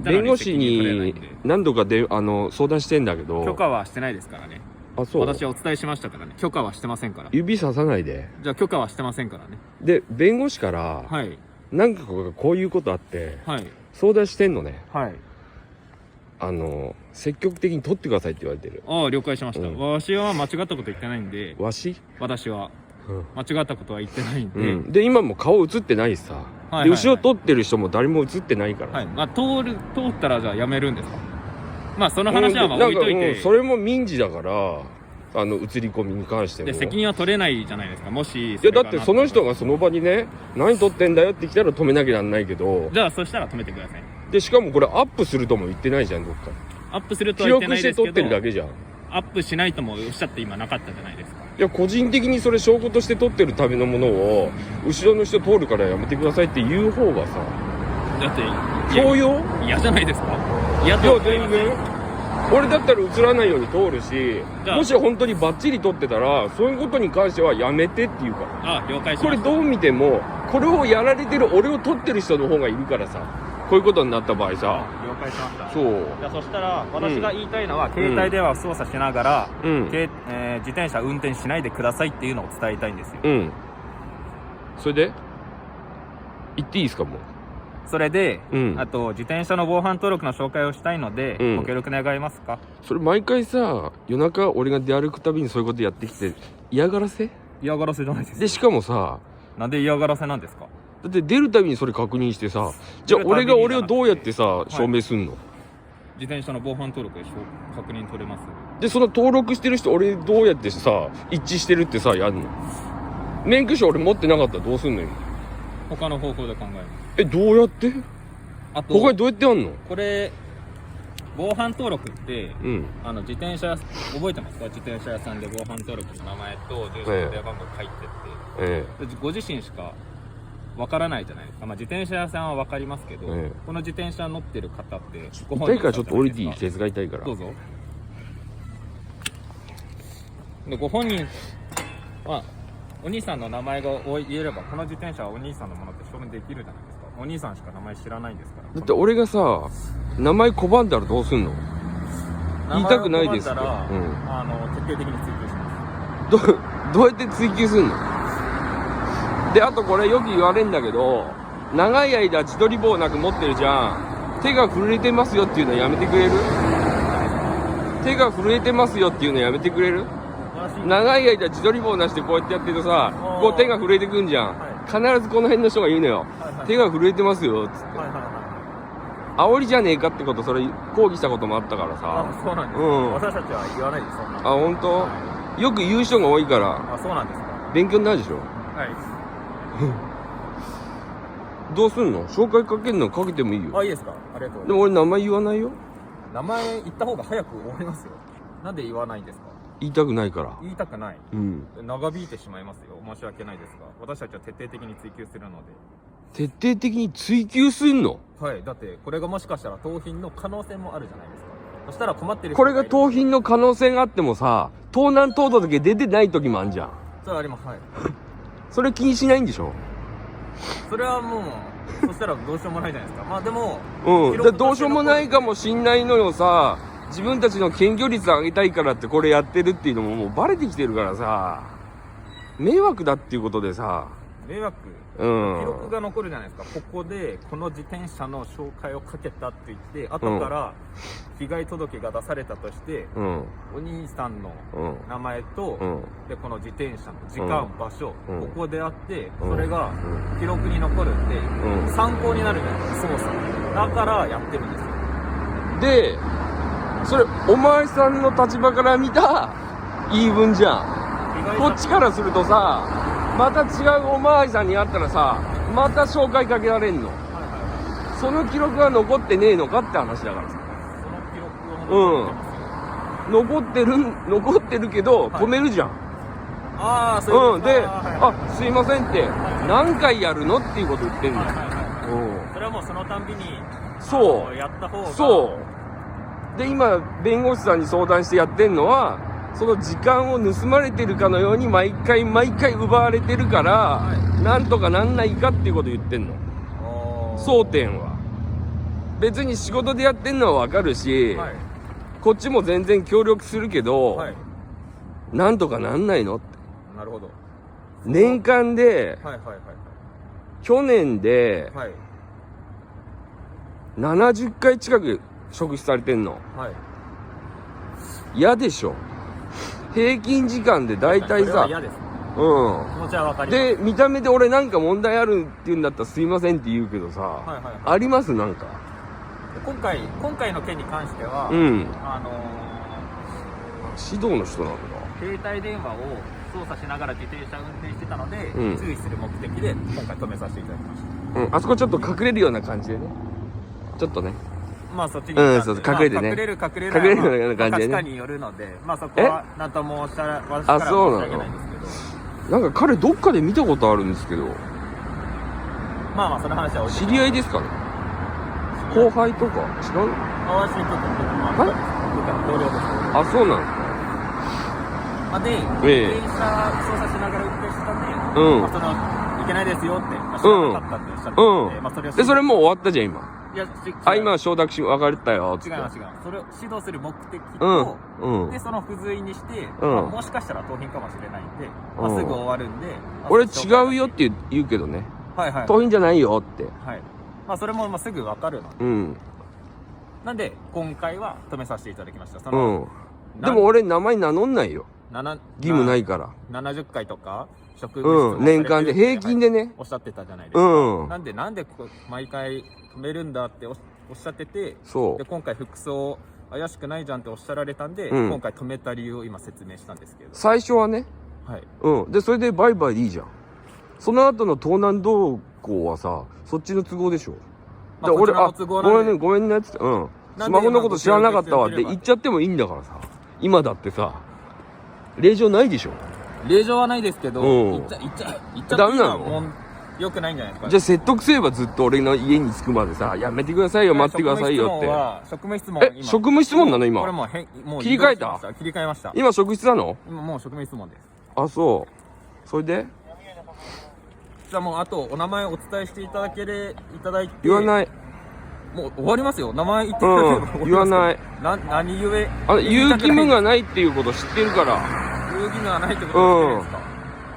弁護士に何度かで相談してんだけど、許可はしてないですからね。あ、そう。私はお伝えしましたからね。許可はしてませんから。指ささないで。じゃあ許可はしてませんからね。で、弁護士からはい。何かこういうことあってはい。相談してんのね。はい。積極的に取ってくださいって言われてる。ああ、了解しました。うんわしは間違ったこと言ってないんで、わし、私はうん間違ったことは言ってないんで、うん、で今も顔映ってないしさ、はいで後ろ撮ってる人も誰も映ってないから、はい。まあ通ったらじゃあやめるんですか。まあその話はまあ置いといて、それも民事だから映り込みに関してもで責任は取れないじゃないですか。もしいやだってその人がその場にね何撮ってんだよって来たら止めなきゃなんないけど、じゃあそしたら止めてください。でしかもこれアップするとも言ってないじゃん、どっかアップするとは記言ってな録して撮っいですけど、てるだけじゃん。アップしないともおっしゃって今なかったじゃないですか。いや個人的にそれ証拠として撮ってるためのものを後ろの人通るからやめてくださいって言う方がさ、だって強要嫌じゃないですか。嫌いやとは思いません全然俺だったら映らないように通るし、じゃあもし本当にバッチリ撮ってたらそういうことに関してはやめてっていうか、あ、了解しました。これどう見てもこれをやられてる俺を撮ってる人の方がいるからさ、こういうことになった場合さ、了解しました。そうじゃあそしたら私が言いたいのは、携帯電話を操作しながら、うん自転車運転しないでくださいっていうのを伝えたいんですよ。うんそれで言っていいですかもう。それで、うんあと自転車の防犯登録の紹介をしたいので、うんご協力願えますか。それ毎回さ夜中俺が出歩くたびにそういうことやってきて嫌がらせ嫌がらせじゃないですで、しかもさなんで嫌がらせなんですか。だって出るたびにそれ確認してさ、じゃあ俺が俺をどうやってさ証明すんの、自転車の防犯登録で確認取れます。でその登録してる人俺どうやってさ一致してるってさやんの。免許証俺持ってなかったらどうすんの今。他の方法で考えます。どうやってあと他にどうやってやんの。これ防犯登録ってうん自転車覚えてますか。自転車屋さんで防犯登録の名前と住所と電話番号書いてって、でご自身しかわからないじゃないですか。まあ、自転車屋さんはわかりますけど、この自転車乗ってる方ってご本人痛いからちょっと降りていい、ケツが痛いからどうぞ。でご本人はお兄さんの名前が言えればこの自転車はお兄さんのものって証明できるじゃないですか。お兄さんしか名前知らないんですから。だって俺がさ名前拒んだらどうすんの。言いたくないですって名前を拒んだら、徹底的に追及します。どうやって追求すんの。であとこれよく言われんだけど、長い間自撮り棒なく持ってるじゃん。手が震えてますよっていうのやめてくれる。手が震えてますよっていうのやめてくれる。長い間自撮り棒なしでこうやってやってるとさ、こう手が震えてくんじゃん、必ずこの辺の人が言うのよ、手が震えてますよっつって、煽りじゃねえかってこと、それ抗議したこともあったからさ。そうなんです、私たちは言わないです、そんな。本当、よく言う人が多いからそうなんですか。勉強になるでしょ。はいどうすんの。紹介かけるのかけてもいいよ。いいですか。ありがとうございます。でも俺名前言わないよ。名前言った方が早く終わりますよ。なんで言わないんですか。言いたくないから。言いたくない。うん長引いてしまいますよ。申し訳ないですが、私たちは徹底的に追求するので。徹底的に追求すんの。はい。だってこれがもしかしたら盗品の可能性もあるじゃないですか。そしたら困ってる人これが盗品の可能性があってもさ、盗難盗盗だけ出てない時もあんじゃん。それあります。はい。それ気にしないんでしょ。それはもうそしたらどうしようもないじゃないですか。まあでもどうしようもないかもしんないのよさ。自分たちの検挙率上げたいからってこれやってるっていうのももうバレてきてるからさ、迷惑だっていうことでさ。迷惑、記録が残るじゃないですか。ここでこの自転車の紹介をかけたって言って後から被害届が出されたとして、お兄さんの名前と、でこの自転車の時間、場所、ここであって、それが記録に残るんで、参考になるじゃないですか、捜査だからやってるんですよ。でそれお前さんの立場から見た言い分じゃん。こっちからするとさ、また違うおまわりさんに会ったらさ、また紹介かけられんの、その記録が残ってねえのかって話だからさ。その記録は残ってるけど止めるじゃん。そういうで、すいませんって何回やるのっていうこと言ってんだよ。それはもうそのたんびにそうやった方が。そうで今弁護士さんに相談してやってんのは、その時間を盗まれてるかのように毎回奪われてるから、なんとかなんないかっていうこと言ってんの。争点は別に仕事でやってんのはわかるし、はいこっちも全然協力するけど、はいなんとかなんないのって。なるほど。年間で、はいはいはい去年ではい70回近く職質されてんの。はい嫌でしょ。平均時間でだいたいさ、それは嫌です。う気持ちはわかん。ります。で、見た目で俺なんか問題あるって言うんだったらすいませんって言うけどさ、はいはいはいありますなんか。今回の件に関しては、うん。あの指導の人なんだ。携帯電話を操作しながら自転車運転してたので、うん注意する目的で今回止めさせていただきました。うん。あそこちょっと隠れるような感じでね。ちょっとね。まあそっちに行ったんで、そう隠れてねまあ隠れる隠れるような感じでね価値観によるので、まあそこは何とも私からは申し上げないんですけど、なんか彼どっかで見たことあるんですけど、まあまあその話は置いて知り合いですかね。後輩とか違う？私にとって僕まあ僕から同僚です。あ、そうなの。まあで、ええ電車操作しながら運転してたんで、うんまあそのいけないですよって、まあ、知らなかったっておっしゃってたんで、まあそれをで、それもう終わったじゃん、今。いやあ、今、承諾し、別れたよ、つって。違います違います。それを指導する目的うんと、。うんで。その付随にして、うんまあもしかしたら盗品かもしれないんで、まあ、うんすぐ終わるんで、まあ俺その違うよって言うけどね。はいはい盗品じゃないよって。はい。まあそれもまあすぐ分かるので、うん。なんで今回は止めさせていただきました。そうの、ん。でも俺名前名乗んないよ。義務ないから。 70回とか職務質問うん。年間で、平均でね。おっしゃってたじゃないですか。うん。なんで毎回止めるんだっておっしゃってて、そで今回服装怪しくないじゃんっておっしゃられたんで、うん今回止めた理由を今説明したんですけどう。、最初はね。はい。うん。で、それでバイバイでいいじゃん。その後の盗難動向はさ、そっちの都合でしょ。まあ俺、あ、こちらの都合なんでごめんね、っつって。うん。なんでスマホのこと知らなかったわって言っちゃってもいいんだからさ。今だってさ、令状ないでしょ。令状はないですけど、うん言っちゃってダメなのもう良くないんじゃないですか。じゃあ説得すればずっと俺の家に着くまでさ、やめてくださいよ、待ってくださいよって。職務質問え、職務質問なの今これもう切り替えた切り替えました。今職質なの？今もう職務質問です。あ、そう。それでじゃあもうあとお名前お伝えしていただいて、い。言わない。もう終わりますよ。名前言っていただければ終わりますよ。言わない。何故言う義務がないっていうこと知ってるから。言う義務がないってことですか。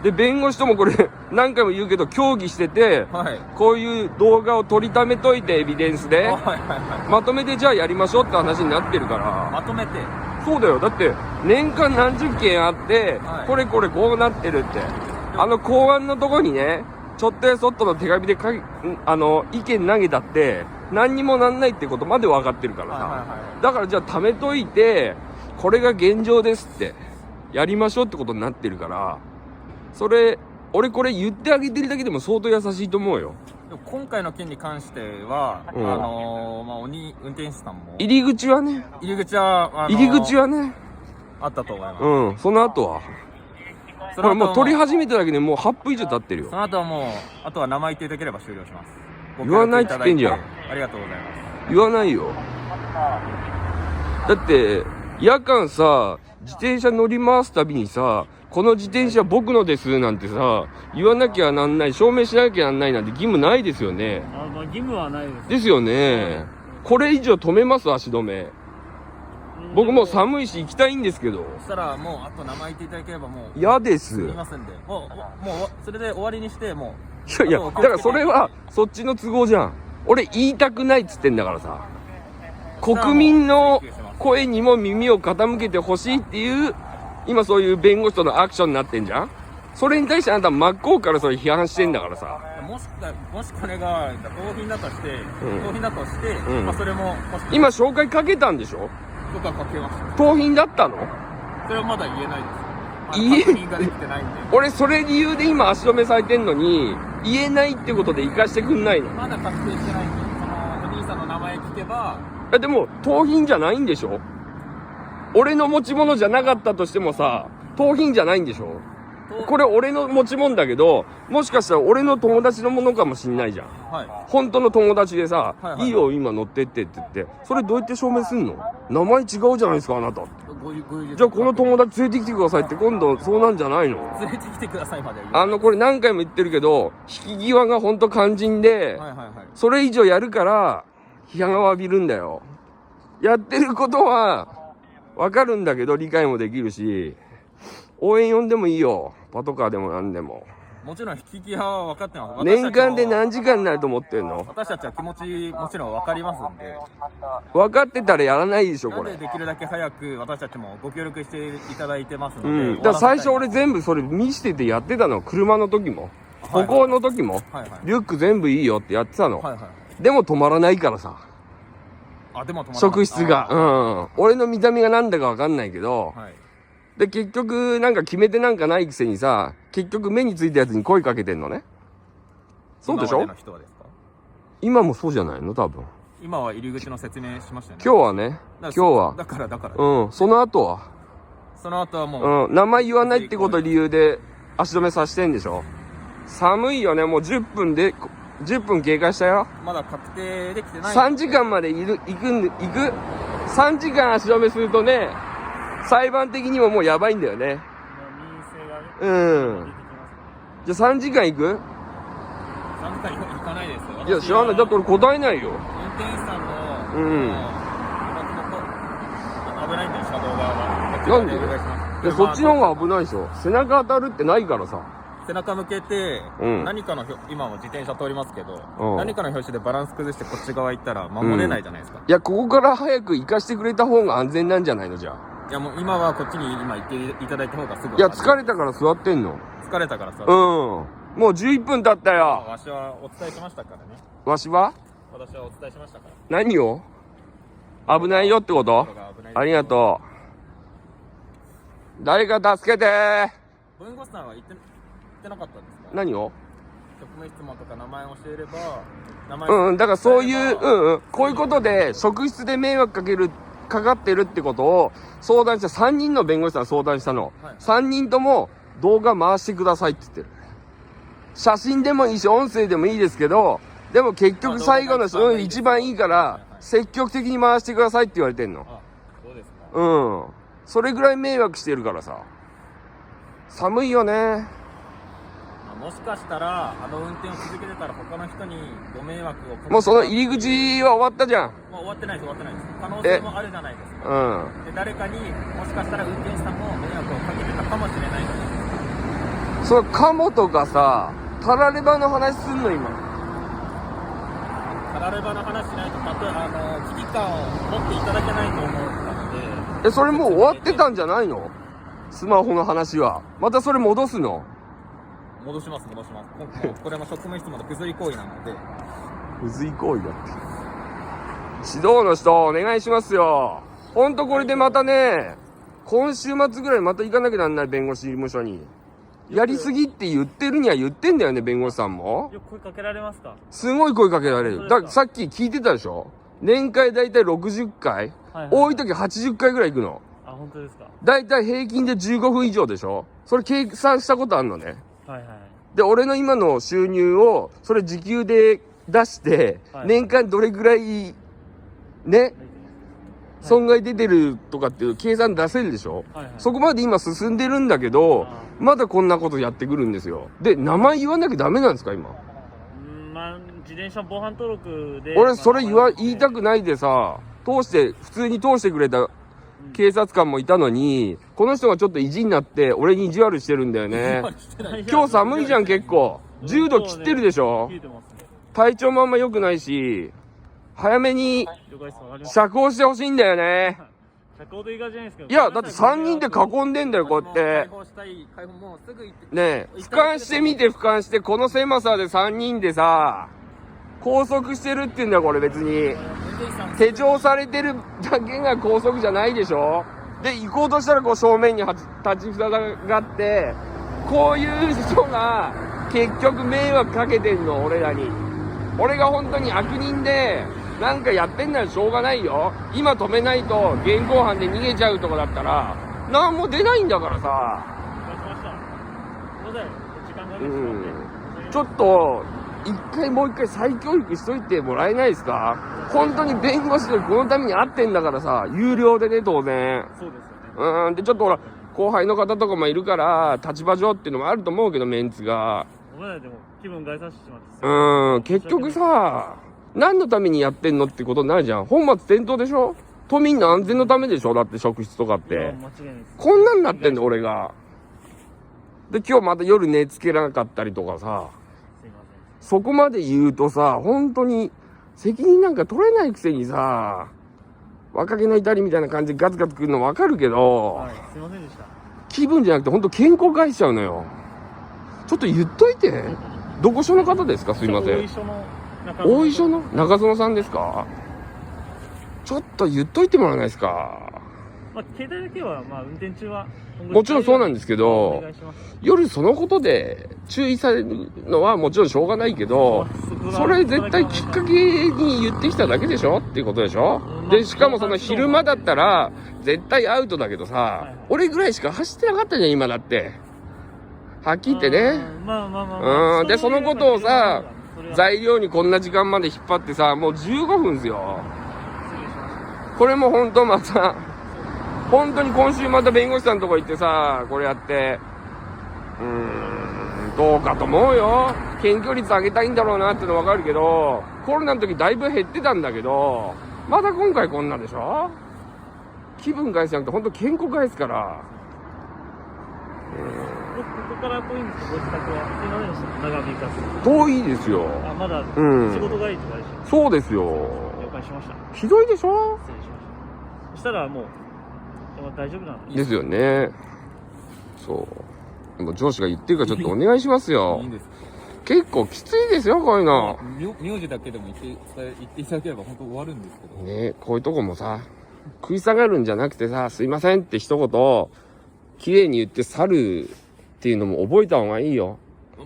で、弁護士ともこれ、何回も言うけど、協議してて、はい。こういう動画を取りためといて、エビデンスで、はいはいはまとめてじゃあやりましょうって話になってるかい。ら。まとめて。そうだよ。だって、年間何十件あって、はいこれこうなってるって。公安のとこにね、ちょっとやそっとの手紙で意見投げたって、何にもなんないってことまで分かってるからさ。はいはいはい。だからじゃあ貯めといて、これが現状ですって、やりましょうってことになってるから、それ、俺これ言ってあげてるだけでも相当優しいと思うよ。でも今回の件に関しては、うんまあ、運転手さんも、入り口はね、入り口は、入り口はね、あったと思います。うん、その後は。これもう撮り始めただけでもう8分以上経ってるよそ。の後はもう、あとは名前言っていただければ終了します。言わないっつってんじゃんご協力いただいてありがとうございます。言わないよ。だって、夜間さ、自転車乗り回すたびにさ、この自転車僕のですなんてさ、言わなきゃなんない、証明しなきゃなんないなんて義務ないですよね。まあ、義務はないです。ですよね。これ以上止めます足止め。僕もう寒いし行きたいんですけど。そしたらもう、あと名前言っていただければもう、嫌です。すみませんで、もう、それで終わりにして、もいや、だからそれは、そっちの都合じゃん。俺言いたくないっつってんだからさ。国民の声にも耳を傾けてほしいっていう、今そういう弁護士とのアクションになってんじゃん。それに対してあなた真っ向からそれ批判してんだからさ。もしこれが盗品だとして、うん盗品だとして、うんまあそれも、もし今紹介かけたんでしょ？僕はかけました。盗品だったの？それはまだ言えないです。言え確認ができてないんで。俺それ理由で今足止めされてんのに、言えないってことで生かしてくんないの？まだ確定してないんで、そのお兄さんの名前聞けば、でも、盗品じゃないんでしょ？俺の持ち物じゃなかったとしてもさ、盗品じゃないんでしょ？これ俺の持ち物だけど、もしかしたら俺の友達のものかもしんないじゃん。はい。本当の友達でさ、はいはいいいよ今乗ってってって言って、それどうやって証明すんの？名前違うじゃないですかあなた。ご友じゃあこの友達連れてきてくださいって今度そうなんじゃないの？連れてきてくださいまでは言う。これ何回も言ってるけど、引き際が本当肝心で、はいはいはい。それ以上やるから、批判を浴びるんだよ。やってることはわかるんだけど理解もできるし、応援呼んでもいいよ。パトカーでもなんでも。もちろん引き際は分かってます。年間で何時間になると思ってんの？私たちは気持ちもちろん分かりますんで、分かってたらやらないでしょ、これ。なんでできるだけ早く私たちもご協力していただいてますので、うん。だから最初俺全部それ見しててやってたの。車の時も。歩行の時も。はいはい、リュック全部いいよってやってたの。はいはい、でも止まらないからさ。あ、でも止まらない。職質が。うん。俺の見た目がなんだかわかんないけど。はい、で、結局、なんか決めてなんかないくせにさ、結局目についたやつに声かけてんのね。そうでしょ？今までの人はですか？今もそうじゃないの多分。今は入り口の説明しましたよね。今日はね。今日は。だから。うん。その後は。その後はもう。うん。名前言わないってこと理由で足止めさせてんでしょ？寒いよね。もう10分経過したよ。まだ確定できてない。3時間まで行く ?3 時間足止めするとね、裁判的にももうやばいんだよね。うん。じゃあ3時間行く？ 3時間行かないですよ。いや、知らない。だって俺答えないよ。運転手さんの、危ないんだよ、車道側が。なんで？いや、そっちの方が危ないでしょ。背中当たるってないからさ。背中向けて、何かの今も自転車通りますけど、何かの拍子でバランス崩してこっち側行ったら守れないじゃないですか。いや、ここから早く行かしてくれた方が安全なんじゃないの？じゃあ。いや、もう今はこっちに今行っていただいた方がすぐ。いや、疲れたから座ってんの。疲れたからさ。もう11分経ったよ。わしはお伝えしましたからね。わしは？私はお伝えしましたから。何を？危ないよってこと？ありがとう。誰か助けてー。弁護士さんは言ってなかったんですか？何を？職務質問とか名前を教えれば、だからそういう、こういうことで職質で迷惑かかってるってことを相談した3人の弁護士さん相談したの。はい、3人とも動画回してくださいって言ってる。写真でもいいし音声でもいいですけど、でも結局最後の一番いいから積極的に回してくださいって言われてんの。あ、そうですか。それぐらい迷惑してるからさ。寒いよね。もしかしたら運転を続けてたら他の人にご迷惑をかけて、もうその入り口は終わったじゃん。もう終わってないです。可能性もあるじゃないですか。で、誰かにもしかしたら運転手さんも迷惑をかけてたかもしれないので、それカモとかさ、タラレバの話すんの今。タラレバの話しないと危機感を持っていただけないと思ったので。それもう終わってたんじゃないの？スマホの話は。またそれ戻すの？戻します。これも職務質問の不随行為なので。不随行為だって。指導の人、お願いしますよ。ほんとこれでまたね、今週末ぐらいまた行かなきゃなんない、弁護士事務所に。やりすぎって言ってるには言ってんだよね、弁護士さんも。よく声かけられますか？すごい声かけられる。さっき聞いてたでしょ？年会だいたい60回、多い時80回ぐらい行くの。あ、本当ですか？だいたい平均で15分以上でしょ？それ計算したことあんのね。はいはい。で、俺の今の収入を、それ時給で出して、年間どれぐらい、ね、損害出てるとかっていう計算出せるでしょ？そこまで今進んでるんだけど、まだこんなことやってくるんですよ。で、名前言わなきゃダメなんですか、今。自転車防犯登録で。俺、それ言いたくないでさ、普通に通してくれた警察官もいたのに、この人がちょっと意地になって、俺に意地悪してるんだよね。今日寒いじゃん、結構。10度切ってるでしょ？体調もあんま良くないし、早めに釈放してほしいんだよね。いや、だって3人で囲んでんだよ、こうやって。ねえ、俯瞰してみて、俯瞰して、この狭さで3人でさ、拘束してるって言うんだよ、これ別に。手錠されてるだけが拘束じゃないでしょ？で、行こうとしたらこう正面に立ちふさがって、こういう人が結局迷惑かけてんの、俺らに。俺が本当に悪人で、なんかやってんならしょうがないよ。今止めないと現行犯で逃げちゃうとこだったら、なんも出ないんだからさ。ちょっと、もう一回再教育しといてもらえないですか？本当に弁護士でこのために会ってんだからさ、有料でね、当然。そうですよね。で、ちょっとほら、後輩の方とかもいるから、立場上っていうのもあると思うけど、メンツが。ごめんなさい、でも気分害させてしまって。結局さ、何のためにやってんのってことになるじゃん。本末転倒でしょ。都民の安全のためでしょ。だって職質とかっいやて。間違いないです。こんなんなってんの、俺が。で、今日また夜寝つけなかったりとかさ、すいません。そこまで言うとさ、本当に責任なんか取れないくせにさ、若気の至りみたいな感じでガツガツくるの分かるけど、はい、すいませんでした。気分じゃなくて本当健康害しちゃうのよ。ちょっと言っといて。どこ署の方ですか？すいません。大磯の中大井署の中園さんですか？ちょっと言っといてもらえないですか？まあ、携帯だけは、まあ、運転中はもちろんそうなんですけどお願いします。夜そのことで注意されるのはもちろんしょうがないけど、それ絶対きっかけに言ってきただけでしょっていうことでしょ。で、しかもその昼間だったら絶対アウトだけどさ、俺ぐらいしか走ってなかったじゃん、今だって。はっきり言ってね。まあまあまあまあ。で、そのことをさ、それは材料にこんな時間まで引っ張ってさ、もう15分ですよ。失礼しました。これも本当また、本当に今週また弁護士さんのとこ行ってさ、これやって、どうかと思うよ。検挙率上げたいんだろうなってのわかるけど、コロナの時だいぶ減ってたんだけど、また今回こんなでしょ。気分害じゃなくて本当健康害ですから。ここから遠いんですけど、ご自宅は。すいませんでした。長引かす。遠いですよ。あ、まだうん仕事帰りとかでしょ。そうですよ。了解しました。ひどいでしょ。失礼しました。そしたらもう、でも大丈夫なんで。ですよね。そう。もう上司が言ってるからちょっとお願いしますよいいん。ですか？結構きついですよ、こういうの。名字だけでも言っていただければ本当終わるんですけど。ね、こういうとこもさ、食い下がるんじゃなくてさ、すいませんって一言、綺麗に言って去るっていうのも覚えた方がいいよ。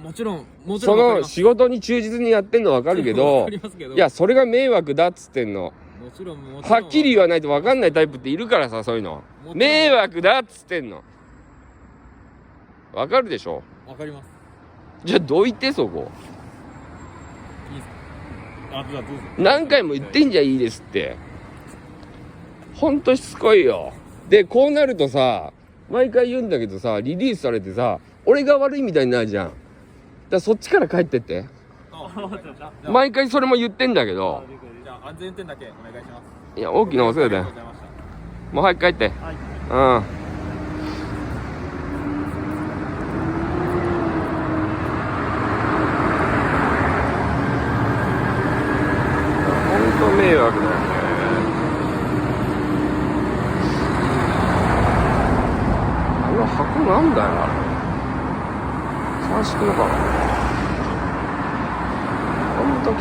もちろんその仕事に忠実にやってんのわかるけど、いや、それが迷惑だっつってんの。もちろんはっきり言わないとわかんないタイプっているからさ、そういうの。迷惑だっつってんの。わかるでしょ？わかります。じゃあどいてそこ。いいですか？じゃあどうぞ。何回も言ってんじゃいいですって。ほんとしつこいよ。で、こうなるとさ、毎回言うんだけどさ、リリースされてさ、俺が悪いみたいになるじゃん。だからそっちから帰ってって。毎回それも言ってんだけど。じゃあ安全運転だけお願いします。いや、大きなお世話だよ。もう早く帰って。はい。うん。ほんと迷惑だよね。あの箱なんだよ、あれ。鑑識のかな。